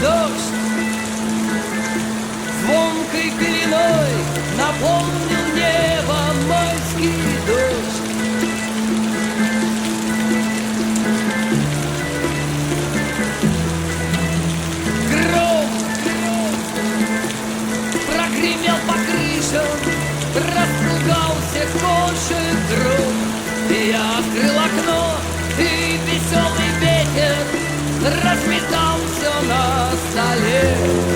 дождь звонкой пеленой наполнил небо майский дождь. Гром прогремел по крышам, распугался кошек гром. И я открыл окно, и веселый ветер разметал все на столе.